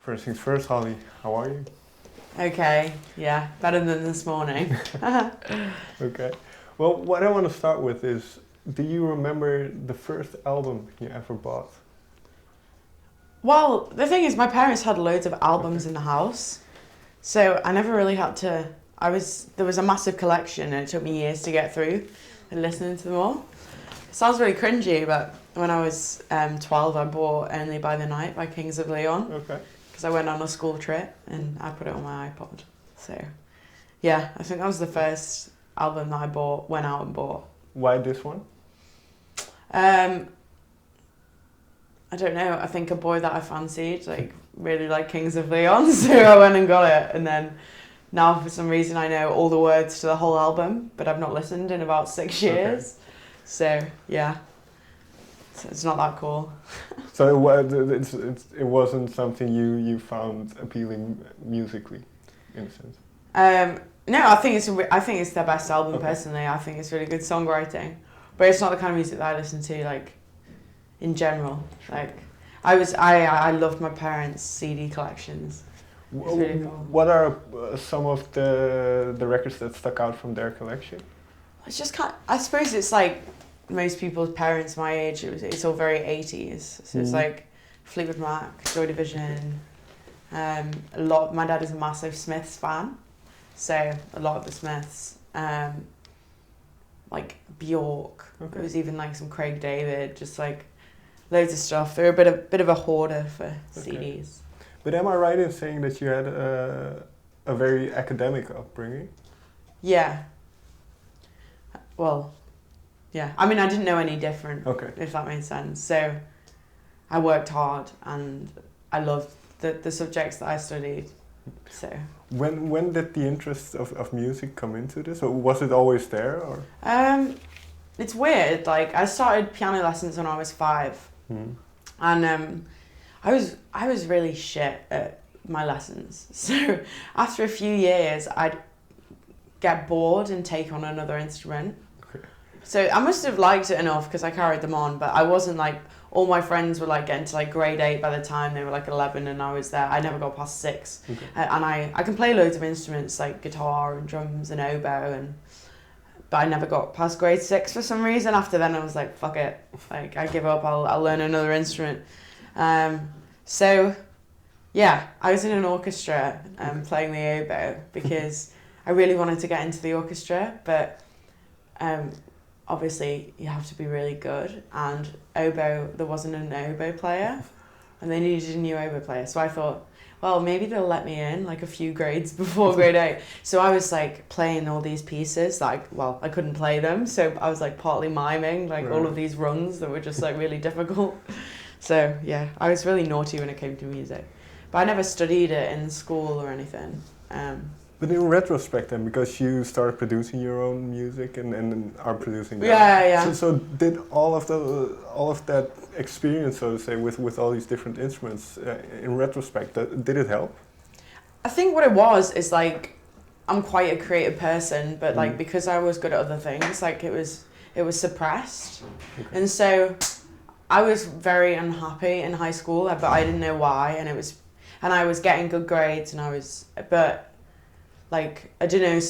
First things first, Holly, how are you? Okay, yeah, better than this morning. Okay. Well, what I want to start with is, do you remember the first album you ever bought? Well, the thing is, my parents had loads of albums in the house, so I never really had to. There was a massive collection, and it took me years to get through and listening to them all. It sounds really cringy, but when I was 12, I bought Only by the Night by Kings of Leon. Okay. Because I went on a school trip and I put it on my iPod. So, yeah, I think that was the first album that I went out and bought. Why this one? I don't know. I think a boy that I fancied, really liked Kings of Leon, so I went and got it. And then now, for some reason, I know all the words to the whole album, but I've not listened in about 6 years. Okay. So, yeah. So it's not that cool. So it wasn't something you found appealing musically, in a sense. No, I think it's their best album personally. I think it's really good songwriting, but it's not the kind of music that I listen to in general. I loved my parents' CD collections. It's really cool. What are some of the records that stuck out from their collection? It's just I suppose it's like most people's parents my age. It's all very 80s. So it's like Fleetwood Mac, Joy Division. My dad is a massive Smiths fan, so a lot of the Smiths. Like Bjork. Okay. It was even some Craig David, just loads of stuff. They're a bit of a hoarder for CDs. But am I right in saying that you had a very academic upbringing? Yeah. Well, yeah. I mean, I didn't know any different, if that makes sense. So I worked hard and I loved the subjects that I studied. So when did the interest of music come into this? Or was it always there? Or? It's weird. I started piano lessons when I was 5. And I was really shit at my lessons. So after a few years, I'd get bored and take on another instrument. So I must have liked it enough because I carried them on, but I wasn't all my friends were getting to grade 8 by the time they were 11 and I was there. I never got past 6. And I can play loads of instruments like guitar and drums and oboe, but I never got past grade 6 for some reason. After then I was like, fuck it. I give up, I'll learn another instrument. So yeah, I was in an orchestra playing the oboe because I really wanted to get into the orchestra, but obviously you have to be really good, and oboe, there wasn't an oboe player and they needed a new oboe player. So I thought, well, maybe they'll let me in a few grades before grade 8. So I was playing all these pieces I couldn't play them, so I was partly miming all of these runs that were just really difficult. So yeah, I was really naughty when it came to music, but I never studied it in school or anything. But in retrospect then, because you started producing your own music and are producing that. Yeah. So did all of that experience, so to say, with all these different instruments, in retrospect, did it help? I think what it was is I'm quite a creative person, but because I was good at other things, it was suppressed. And so I was very unhappy in high school, but I didn't know why, and I was getting good grades but I don't know,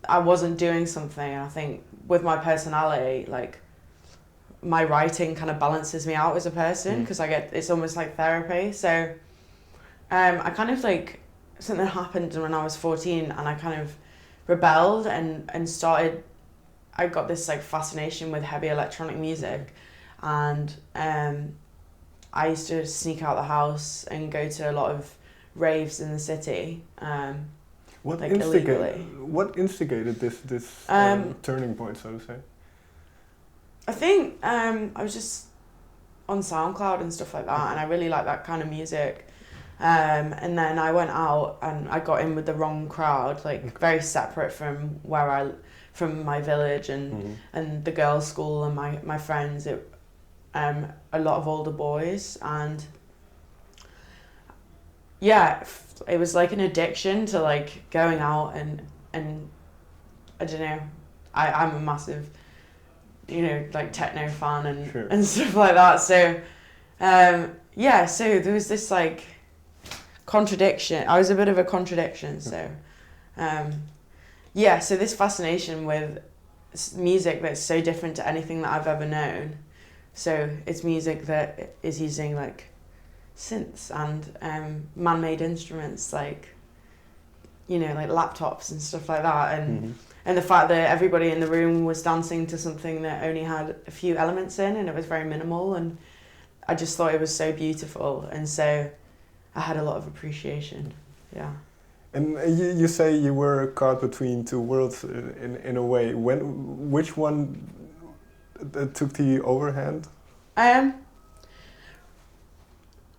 I wasn't doing something. And I think with my personality, my writing kind of balances me out as a person because it's almost like therapy. So I kind of something happened when I was 14 and I kind of rebelled and started, I got this fascination with heavy electronic music, and I used to sneak out the house and go to a lot of raves in the city. What instigated this turning point, so to say? I think I was just on SoundCloud and stuff like that, and I really like that kind of music. And then I went out and I got in with the wrong crowd, very separate from from my village and the girls' school and my friends. A lot of older boys, and yeah, it was an addiction to going out and I don't know. I'm a massive techno fan and stuff like that. So so there was this contradiction. I was a bit of a contradiction, so yeah. So this fascination with music that's so different to anything that I've ever known. So it's music that is using like synths and man-made instruments, like, you know, like laptops and stuff like that, and the fact that everybody in the room was dancing to something that only had a few elements in, and it was very minimal, and I just thought it was so beautiful, and so I had a lot of appreciation. Yeah. And you say you were caught between two worlds in a way. Which one took the overhand? I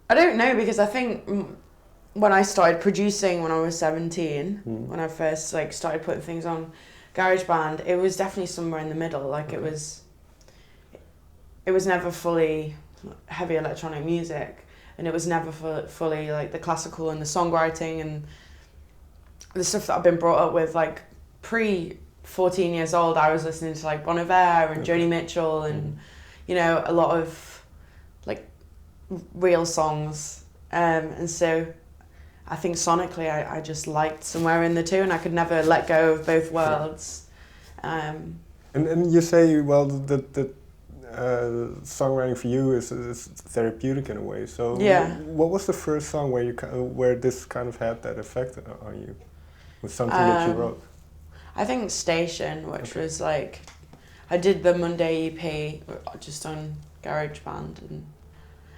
don't know, because I think when I started producing when I was 17, when I first like started putting things on GarageBand, it was definitely somewhere in the middle. Like it was never fully heavy electronic music, and it was never fully like the classical and the songwriting and the stuff that I've been brought up with. Like pre 14 years old, I was listening to like Bon Iver and Joni Mitchell and you know, a lot of like real songs, and so I think sonically I just liked somewhere in the two, and I could never let go of both worlds. And you say, well, that songwriting for you is therapeutic in a way. So yeah. What was the first song where this kind of had that effect on you? With something that you wrote? I think Station, which was like, I did the Monday EP just on GarageBand,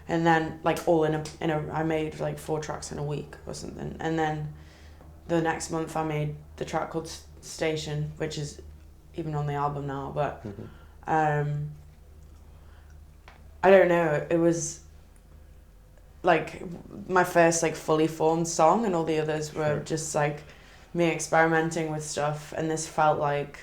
and then like all in a I made like 4 tracks in a week or something, and then the next month I made the track called Station, which is even on the album now, but I don't know, it was like my first like fully formed song, and all the others were just like me experimenting with stuff, and this felt like,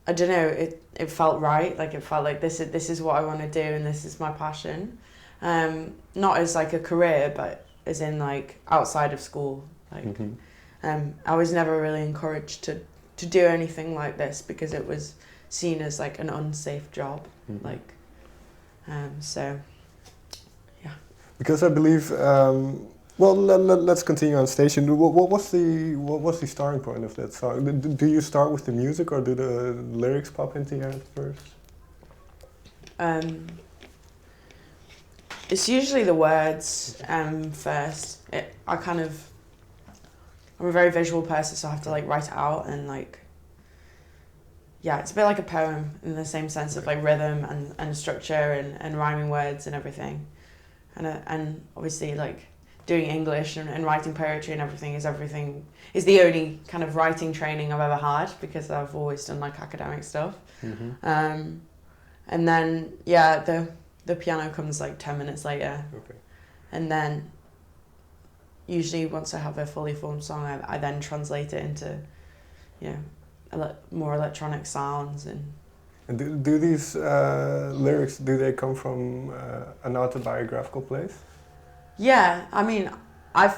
I don't know, it felt right, like it felt like this is what I want to do, and this is my passion, not as like a career, but as in like outside of school, like I was never really encouraged to do anything like this because it was seen as like an unsafe job, like so yeah. Because I believe well, let's continue on Station. What was the starting point of that song? Do you start with the music, or do the lyrics pop into your head first? It's usually the words first. I'm a very visual person, so I have to like write it out, and like, yeah, it's a bit like a poem in the same sense of like rhythm and structure and rhyming words and everything, and obviously like doing English and writing poetry and everything is the only kind of writing training I've ever had, because I've always done like academic stuff. And then yeah, the piano comes like 10 minutes later. And then usually once I have a fully formed song, I then translate it into, you know, more electronic sounds. And do these lyrics, do they come from an autobiographical place? Yeah, I mean, I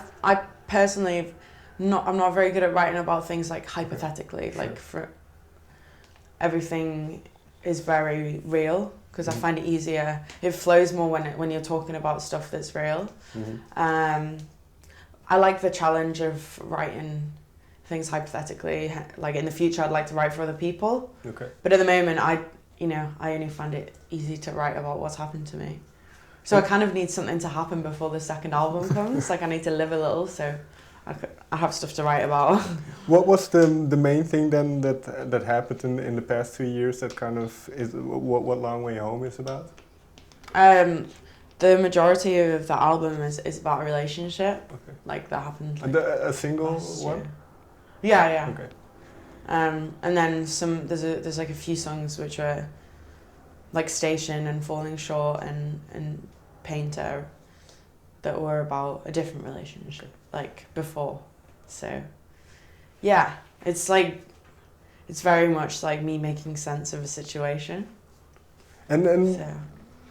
personally, I'm not very good at writing about things like hypothetically. Like for everything is very real, because I find it easier. It flows more when you're talking about stuff that's real. I like the challenge of writing things hypothetically. Like in the future, I'd like to write for other people. But at the moment, I only find it easy to write about what's happened to me. So I kind of need something to happen before the second album comes. Like I need to live a little, so I have stuff to write about. What was the main thing then that happened in the past 2 years that kind of is what Long Way Home is about? The majority of the album is about a relationship. Like that happened. Like, a single one? Yeah. And then there's like a few songs which are like Station and Falling Short and Painter that were about a different relationship, like before. So yeah, it's very much like me making sense of a situation. And so.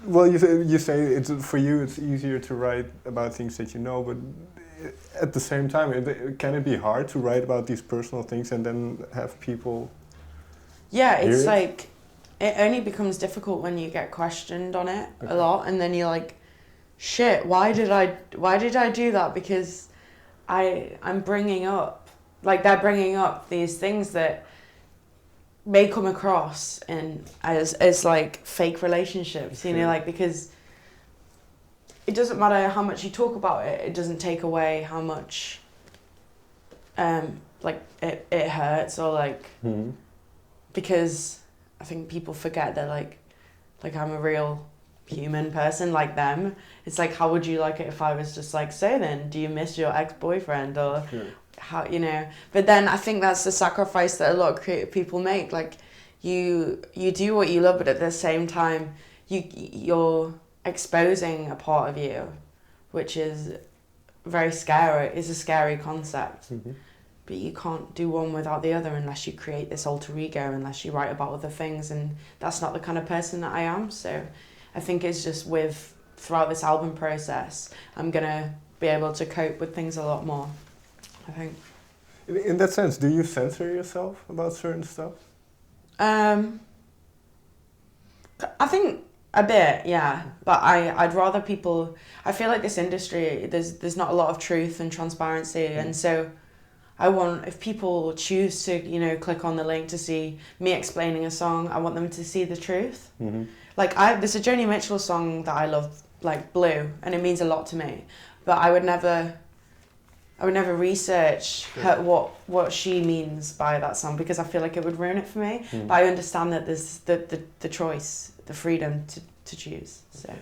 Well, you say it's for you it's easier to write about things that you know, but at the same time, can it be hard to write about these personal things and then have people? Yeah, it's like it only becomes difficult when you get questioned on it a lot, and then you're like, shit, why did I do that? Because I'm bringing up, like they're bringing up these things that may come across as like fake relationships, you know, like, because it doesn't matter how much you talk about it, it doesn't take away how much like it hurts, or like because I think people forget that like I'm a real human person like them. It's like, how would you like it if I was just like, so then, do you miss your ex-boyfriend, or how, you know? But then I think that's the sacrifice that a lot of creative people make. Like you do what you love, but at the same time you're exposing a part of you, which is very scary. It's a scary concept. But you can't do one without the other unless you create this alter ego, unless you write about other things, and that's not the kind of person that I am. So I think it's just throughout this album process, I'm gonna be able to cope with things a lot more, I think. In that sense, do you censor yourself about certain stuff? I think a bit, yeah. But I'd rather people. I feel like this industry, there's not a lot of truth and transparency, and so I want, if people choose to, you know, click on the link to see me explaining a song, I want them to see the truth. Like there's a Joni Mitchell song that I love, like Blue, and it means a lot to me. But I would never research what she means by that song, because I feel like it would ruin it for me. But I understand that there's the choice, the freedom to choose. So.